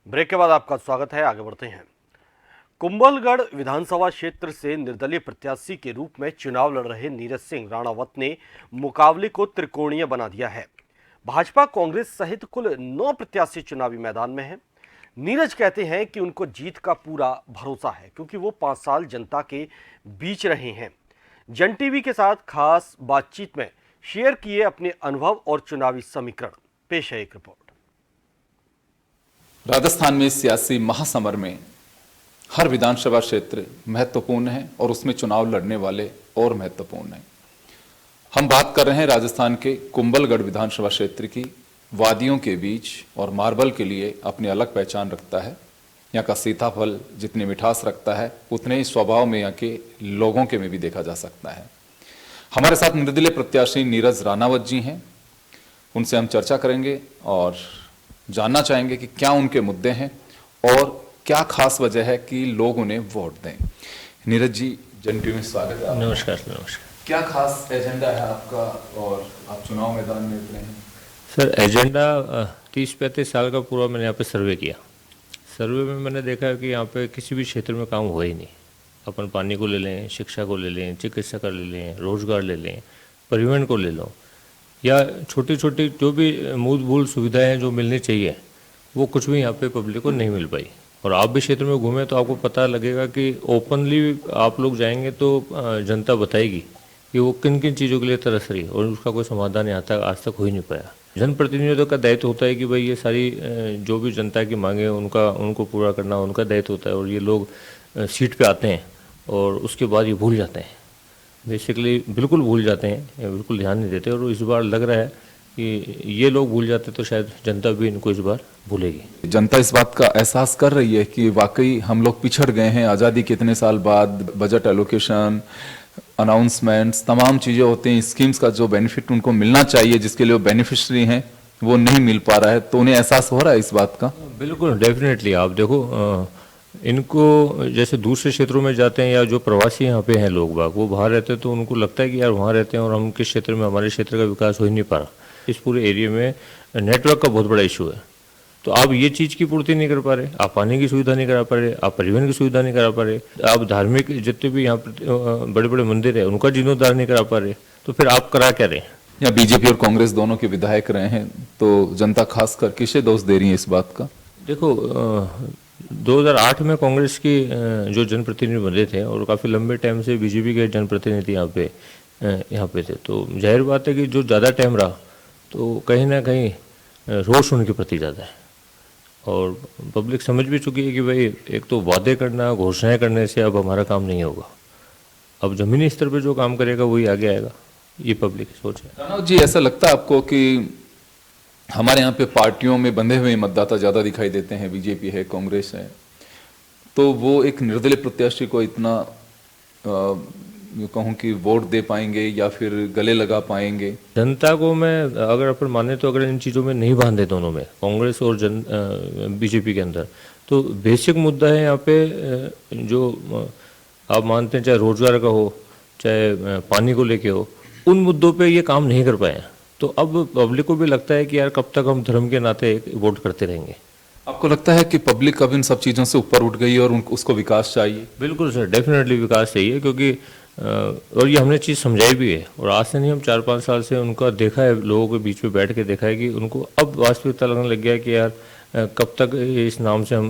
Break के बाद आपका स्वागत है। आगे बढ़ते हैं। कुंभलगढ़ विधानसभा क्षेत्र से निर्दलीय प्रत्याशी के रूप में चुनाव लड़ रहे नीरज सिंह राणावत ने मुकाबले को त्रिकोणीय बना दिया है। भाजपा, कांग्रेस सहित कुल 9 प्रत्याशी चुनावी मैदान में हैं। नीरज कहते हैं कि उनको जीत का पूरा भरोसा है क्योंकि वो 5 साल जनता के बीच रहे हैं। जन टीवी के साथ खास बातचीत में शेयर किए अपने अनुभव और चुनावी समीकरण। पेश है एक रिपोर्ट। राजस्थान में सियासी महासमर में हर विधानसभा क्षेत्र महत्वपूर्ण है और उसमें चुनाव लड़ने वाले और महत्वपूर्ण हैं। हम बात कर रहे हैं राजस्थान के कुंभलगढ़ विधानसभा क्षेत्र की। वादियों के बीच और मार्बल के लिए अपनी अलग पहचान रखता है। यहाँ का सीताफल जितनी मिठास रखता है उतने ही स्वभाव में यहाँ के लोगों के में भी देखा जा सकता है। हमारे साथ निर्दलीय प्रत्याशी नीरज राणावत जी हैं। उनसे हम चर्चा करेंगे और जानना चाहेंगे कि क्या उनके मुद्दे हैं और क्या खास वजह है कि लोग उन्हें वोट दें। नीरज जी, जन टीवी में स्वागत है। नमस्कार। नमस्कार क्या खास एजेंडा है आपका और आप चुनाव मैदान में उतरे हैं? सर, एजेंडा 30-35 साल का पूरा मैंने यहाँ पे सर्वे किया। सर्वे में मैंने देखा कि यहाँ पे किसी भी क्षेत्र में काम हुआ ही नहीं। अपन पानी को ले लें, शिक्षा को ले लें, चिकित्सा का ले लें, रोजगार ले लें, परिवहन को ले लो, या छोटी छोटी जो भी मूलभूत सुविधाएं जो मिलनी चाहिए वो कुछ भी यहाँ पे पब्लिक को नहीं मिल पाई। और आप भी क्षेत्र में घूमें तो आपको पता लगेगा कि ओपनली आप लोग जाएंगे तो जनता बताएगी कि वो किन किन चीज़ों के लिए तरस रही और उसका कोई समाधान यहाँ तक आज तक हो ही नहीं पाया। जनप्रतिनिधियों का दायित्व होता है कि भाई ये सारी जो भी जनता की मांगे उनको पूरा करना उनका दायित्व होता है। और ये लोग सीट पे आते हैं और उसके बाद ये भूल जाते हैं, बेसिकली बिल्कुल भूल जाते हैं, बिल्कुल ध्यान नहीं देते। और इस बार लग रहा है कि ये लोग भूल जाते तो शायद जनता भी इनको इस बार भूलेगी। जनता इस बात का एहसास कर रही है कि वाकई हम लोग पिछड़ गए हैं। आज़ादी के इतने साल बाद बजट एलोकेशन, अनाउंसमेंट्स, तमाम चीज़ें होती हैं, स्कीम्स का जो बेनिफिट उनको मिलना चाहिए, जिसके लिए वो बेनिफिशरी हैं, वो नहीं मिल पा रहा है। तो उन्हें एहसास हो रहा है इस बात का? बिल्कुल, डेफिनेटली। आप देखो, इनको जैसे दूसरे क्षेत्रों में जाते हैं या जो प्रवासी यहाँ पे हैं लोग बाग, वो बाहर रहते हैं तो उनको लगता है कि यार वहाँ रहते हैं और हम किस क्षेत्र में, हमारे क्षेत्र का विकास हो ही नहीं पा रहा। इस पूरे एरिया में नेटवर्क का बहुत बड़ा इशू है। तो आप ये चीज़ की पूर्ति नहीं कर पा रहे, आप पानी की सुविधा नहीं करा पा रहे, आप परिवहन की सुविधा नहीं करा पा रहे, आप धार्मिक जितने भी यहाँ पर बड़े बड़े मंदिर है उनका जीर्णोद्धार नहीं करा पा रहे, तो फिर आप करा क्या रहे हैं? या बीजेपी और कांग्रेस दोनों के विधायक रहे हैं तो जनता खासकर किसे दोष दे रही है इस बात का? देखो, 2008 में कांग्रेस की जो जनप्रतिनिधि बने थे और काफ़ी लंबे टाइम से बीजेपी के जनप्रतिनिधि यहाँ पे थे, तो जाहिर बात है कि जो ज़्यादा टाइम रहा तो कहीं ना कहीं रोष उनके प्रति ज़्यादा है। और पब्लिक समझ भी चुकी है कि भाई एक तो वादे करना, घोषणाएं करने से अब हमारा काम नहीं होगा, अब ज़मीनी स्तर पे जो काम करेगा वही आगे आएगा। ये पब्लिक की सोच है। राणा जी, ऐसा लगता है आपको कि हमारे यहाँ पे पार्टियों में बंधे हुए मतदाता ज़्यादा दिखाई देते हैं, बीजेपी है, कांग्रेस है, तो वो एक निर्दलीय प्रत्याशी को इतना कहूँ कि वोट दे पाएंगे या फिर गले लगा पाएंगे? जनता को मैं अगर अपन माने तो अगर इन चीज़ों में नहीं बांधे दोनों में, कांग्रेस और बीजेपी के अंदर, तो बेसिक मुद्दा है यहाँ पे जो आप मानते हैं, चाहे रोजगार का हो, चाहे पानी को लेके हो, उन मुद्दों पे ये काम नहीं कर पाए हैं। तो अब पब्लिक को भी लगता है कि यार कब तक हम धर्म के नाते वोट करते रहेंगे। आपको लगता है कि पब्लिक अब इन सब चीज़ों से ऊपर उठ गई है और उसको विकास चाहिए? बिल्कुल सर, डेफिनेटली विकास चाहिए, क्योंकि और ये हमने चीज़ समझाई भी है। और आज से नहीं, हम 4-5 साल से उनका देखा है, लोगों के बीच में बैठ के देखा है कि उनको अब वास्तविकता लगने लग गया है कि यार कब तक इस नाम से हम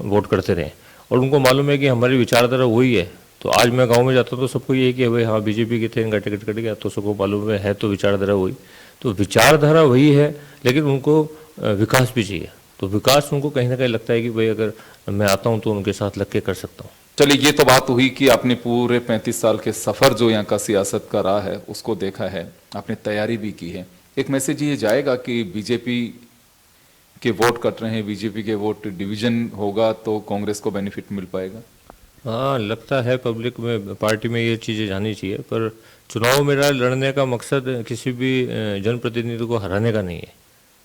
वोट करते रहें। और उनको मालूम है कि हमारी विचारधारा वही है। तो आज मैं गांव में जाता हूँ तो सबको यही कि भाई हाँ, बीजेपी के थे, इनका टिकट कट गया, तो सबको मालूम है तो विचारधारा वही। तो विचारधारा वही है, लेकिन उनको विकास भी चाहिए। तो विकास उनको कहीं ना कहीं लगता है कि भाई अगर मैं आता हूँ तो उनके साथ लग के कर सकता हूँ। चलिए, ये तो बात हुई कि आपने पूरे 35 साल के सफ़र जो यहाँ का सियासत का रहा है उसको देखा है, आपने तैयारी भी की है। एक मैसेज ये जाएगा कि बीजेपी के वोट कट रहे हैं, बीजेपी के वोट डिवीजन होगा तो कांग्रेस को बेनिफिट मिल पाएगा? हाँ, लगता है पब्लिक में, पार्टी में ये चीज़ें जानी चाहिए। पर चुनाव मेरा लड़ने का मकसद किसी भी जनप्रतिनिधि को हराने का नहीं है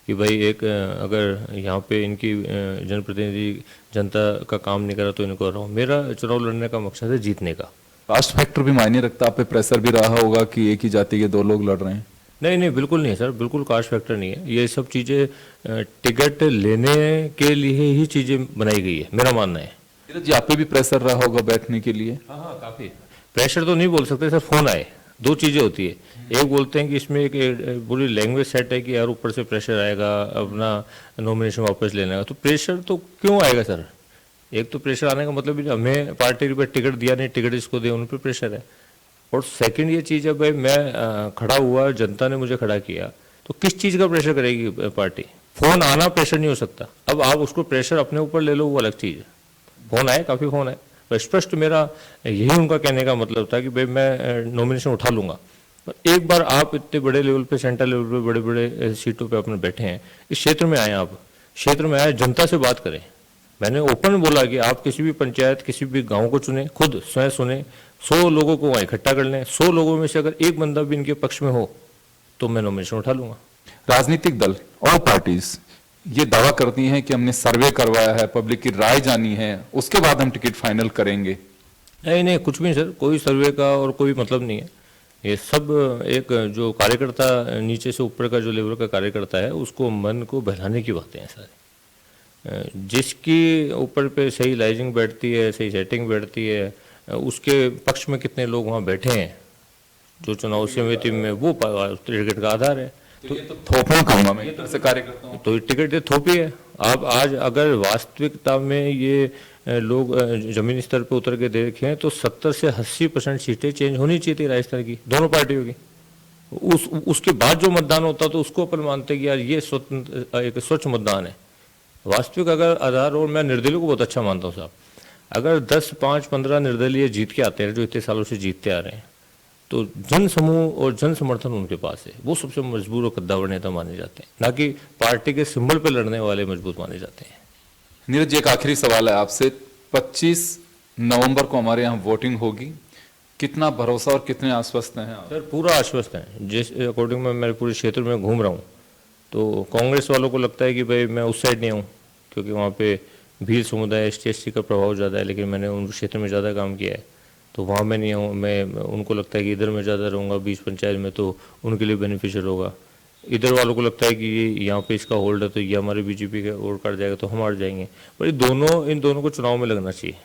कि भाई एक अगर यहाँ पे इनकी जनप्रतिनिधि जनता का काम नहीं करा तो इनको हराओ। मेरा चुनाव लड़ने का मकसद है जीतने का। कास्ट फैक्टर भी मायने रखता है? आप पे प्रेशर भी रहा होगा कि एक ही जाति के 2 लोग लड़ रहे हैं? नहीं नहीं, बिल्कुल नहीं है सर, बिल्कुल कास्ट फैक्टर नहीं है। ये सब चीज़ें टिकट लेने के लिए ही चीज़ें बनाई गई है, मेरा मानना है। नीरज जी, आप पे भी प्रेशर रहा होगा बैठने के लिए? हाँ हाँ, काफ़ी प्रेशर तो नहीं बोल सकते सर, फ़ोन आए। दो चीज़ें होती है, एक बोलते हैं कि इसमें एक पूरी लैंग्वेज सेट है कि यार ऊपर से प्रेशर आएगा अपना नॉमिनेशन वापस लेने का, तो प्रेशर तो क्यों आएगा सर? एक तो प्रेशर आने का मतलब भी हमें पार्टी पे टिकट दिया नहीं, टिकट इसको दे, उन पर प्रेशर है। और सेकंड ये चीज़ है भाई, मैं खड़ा हुआ, जनता ने मुझे खड़ा किया, तो किस चीज़ का प्रेशर करेगी पार्टी? फोन आना प्रेशर नहीं हो सकता। अब आप उसको प्रेशर अपने ऊपर ले लो, वो अलग चीज़ है। फोन आए, काफ़ी फोन आए, पर स्पष्ट मेरा यही उनका कहने का मतलब था कि भाई मैं नॉमिनेशन उठा लूंगा। पर एक बार आप इतने बड़े लेवल पे, सेंट्रल लेवल पे, बड़े बड़े सीटों पे अपने बैठे हैं, इस क्षेत्र में आए, आप क्षेत्र में आए, जनता से बात करें। मैंने ओपन बोला कि आप किसी भी पंचायत, किसी भी गांव को चुने, खुद स्वयं सुने, 100 लोगों को वहाँ इकट्ठा कर लें, 100 लोगों में से अगर एक बंदा भी इनके पक्ष में हो तो मैं नॉमिनेशन उठा लूंगा। राजनीतिक दल और पार्टीज ये दावा करती हैं कि हमने सर्वे करवाया है, पब्लिक की राय जानी है, उसके बाद हम टिकट फाइनल करेंगे। नहीं नहीं, कुछ भी नहीं सर, कोई सर्वे का और कोई मतलब नहीं है। ये सब एक जो कार्यकर्ता, नीचे से ऊपर का जो लेवल का कार्यकर्ता है, उसको मन को बहलाने की बातें हैं सारी। जिसकी ऊपर पे सही लाइजिंग बैठती है, सही सेटिंग बैठती है, उसके पक्ष में कितने लोग वहाँ बैठे हैं जो चुनाव समिति में, वो टिकट का आधार है। तो ये तो थोपना कहूंगा मैं एक तरह से कार्यकर्ताओं। तो ये टिकट ये थोपी है। आप आज अगर वास्तविकता में ये लोग जमीनी स्तर पे उतर के देखें तो 70 से 80% सीटें चेंज होनी चाहिए थी राजस्थान की, दोनों पार्टियों की। उसके बाद जो मतदान होता तो उसको अपन मानते कि यार ये स्वतंत्र, एक स्वच्छ मतदान है। वास्तविक अगर आधार, और मैं निर्दलीय को बहुत अच्छा मानता हूँ साहब, अगर 10, 5, 15 निर्दलीय जीत के आते हैं, जो इतने सालों से जीतते आ रहे हैं, तो जन समूह और जन समर्थन उनके पास है, वो सबसे मजबूत और कद्दावर नेता माने जाते हैं, ना कि पार्टी के सिंबल पर लड़ने वाले मजबूत माने जाते हैं। नीरज जी, एक आखिरी सवाल है आपसे। 25 नवंबर को हमारे यहाँ वोटिंग होगी, कितना भरोसा और कितने आश्वस्त हैं आप? सर पूरा आश्वस्त है। जिस अकॉर्डिंग में मेरे पूरे क्षेत्र में घूम रहा हूँ, तो कांग्रेस वालों को लगता है कि भाई मैं उस साइड नहीं हूँ, क्योंकि वहाँ पे भील समुदाय, ST/SC का प्रभाव ज़्यादा है, लेकिन मैंने उन क्षेत्र में ज़्यादा काम किया है, तो वहाँ मैं नहीं हूँ। मैं, उनको लगता है कि इधर मैं ज़्यादा रहूँगा 20 पंचायत में, तो उनके लिए बेनिफिशियल होगा। इधर वालों को लगता है कि ये यहाँ पे इसका होल्ड है, तो ये हमारे BJP का वोट काट जाएगा, तो हम हार जाएंगे। पर इन दोनों को चुनाव में लगना चाहिए।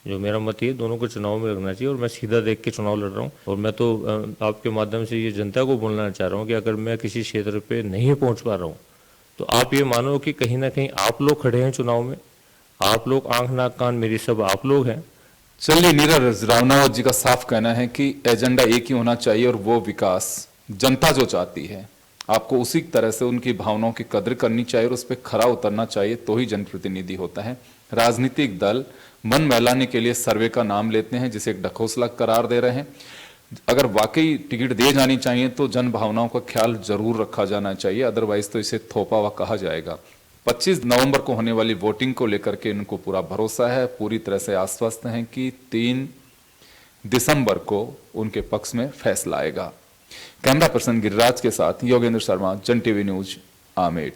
जो मेरा मत है, दोनों को चुनाव में लगना चाहिए, और मैं सीधा देख के चुनाव लड़ रहा हूँ। और मैं तो आपके माध्यम से ये जनता को बोलना चाह रहा हूँ कि अगर मैं किसी क्षेत्र पे नहीं पहुँच पा रहा हूँ, तो आप ये मानो कि कहीं ना कहीं आप लोग खड़े हैं चुनाव में, आप लोग, आंख नाक कान मेरी सब आप लोग हैं। चलिए, नीरज रावनावत जी का साफ कहना है कि एजेंडा एक ही होना चाहिए, और वो विकास। जनता जो चाहती है, आपको उसी तरह से उनकी भावनाओं की कदर करनी चाहिए और उस पर खरा उतरना चाहिए, तो ही जनप्रतिनिधि होता है। राजनीतिक दल मन बहलाने के लिए सर्वे का नाम लेते हैं, जिसे एक ढकोसला करार दे रहे हैं। अगर वाकई टिकट दिए जानी चाहिए तो जन भावनाओं का ख्याल जरूर रखा जाना चाहिए, अदरवाइज तो इसे थोपा हुआ कहा जाएगा। 25 नवंबर को होने वाली वोटिंग को लेकर के इनको पूरा भरोसा है, पूरी तरह से आश्वस्त हैं कि 3 दिसंबर को उनके पक्ष में फैसला आएगा। कैमरा पर्सन गिरिराज के साथ योगेंद्र शर्मा, जन TV न्यूज, आमेर।